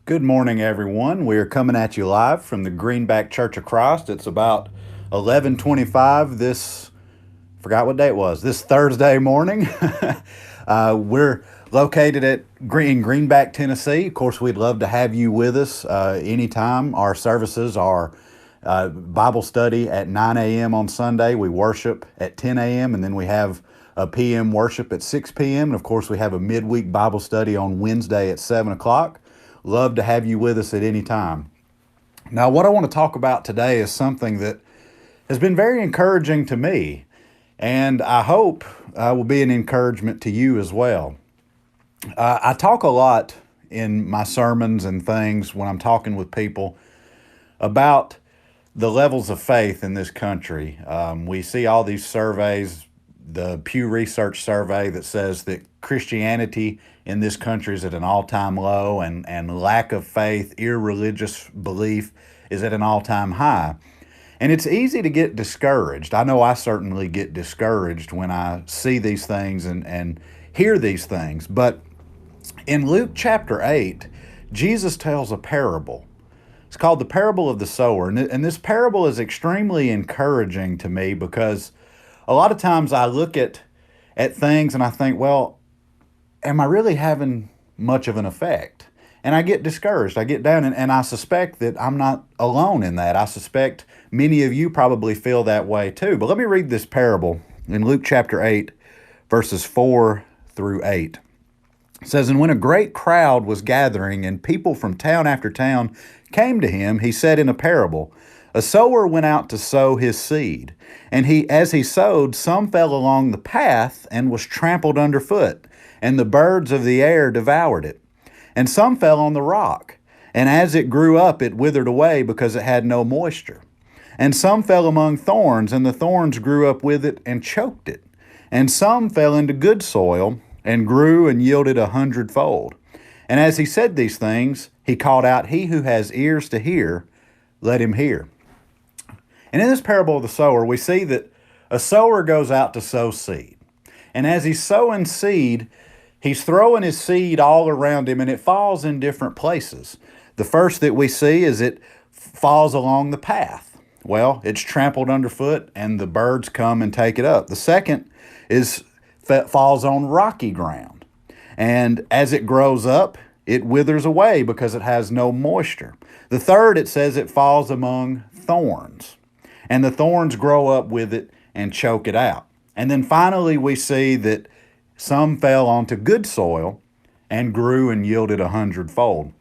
Good morning, everyone. We are coming at you live from the Greenback Church of Christ. It's about 11:25 forgot what day it was, this Thursday morning. We're located in Greenback, Tennessee. Of course, we'd love to have you with us anytime. Our services are Bible study at 9 a.m. on Sunday. We worship at 10 a.m. and then we have a p.m. worship at 6 p.m. And of course, we have a midweek Bible study on Wednesday at 7 o'clock. Love to have you with us at any time. Now, what I want to talk about today is something that has been very encouraging to me, and I hope will be an encouragement to you as well. I talk a lot in my sermons and things when I'm talking with people about the levels of faith in this country. We see all these surveys, the Pew Research survey that says that Christianity in this country is at an all-time low, and lack of faith, irreligious belief is at an all-time high. And it's easy to get discouraged. I know I certainly get discouraged when I see these things and hear these things. But in Luke chapter 8, Jesus tells a parable. It's called the parable of the sower. And this parable is extremely encouraging to me because a lot of times I look at things and I think, well, am I really having much of an effect? And I get discouraged. I get down, and I suspect that I'm not alone in that. I suspect many of you probably feel that way too. But let me read this parable in Luke chapter 8, verses 4 through 8. It says, "And when a great crowd was gathering, and people from town after town came to him, he said in a parable, a sower went out to sow his seed. And as he sowed, some fell along the path and was trampled underfoot, and the birds of the air devoured it. And some fell on the rock, and as it grew up, it withered away because it had no moisture. And some fell among thorns, and the thorns grew up with it and choked it. And some fell into good soil, and grew and yielded 100-fold. And as he said these things, he called out, 'He who has ears to hear, let him hear.'" And in this parable of the sower, we see that a sower goes out to sow seed. And as he's sowing seed, he's throwing his seed all around him, and it falls in different places. The first that we see is it falls along the path. Well, it's trampled underfoot, and the birds come and take it up. The second is falls on rocky ground. And as it grows up, it withers away because it has no moisture. The third, it says it falls among thorns, and the thorns grow up with it and choke it out. And then finally, we see that some fell onto good soil and grew and yielded 100-fold.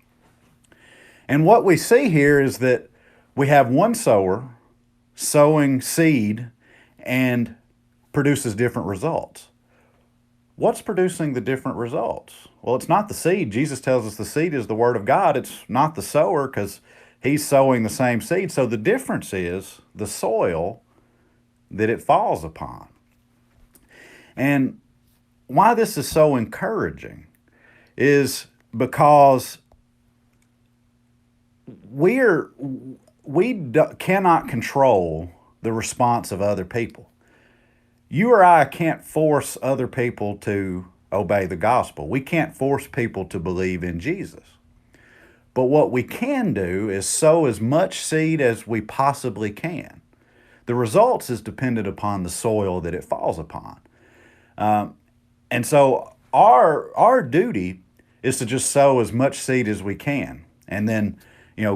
And what we see here is that we have one sower sowing seed and produces different results. What's producing the different results? Well, it's not the seed. Jesus tells us the seed is the Word of God. It's not the sower because he's sowing the same seed. So the difference is the soil that it falls upon. And why this is so encouraging is because we cannot control the response of other people. You or I can't force other people to obey the gospel. We can't force people to believe in Jesus. But what we can do is sow as much seed as we possibly can. The results is dependent upon the soil that it falls upon. And so our duty is to just sow as much seed as we can. And then,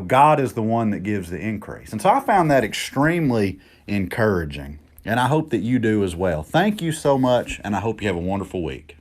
God is the one that gives the increase. And so I found that extremely encouraging. And I hope that you do as well. Thank you so much, and I hope you have a wonderful week.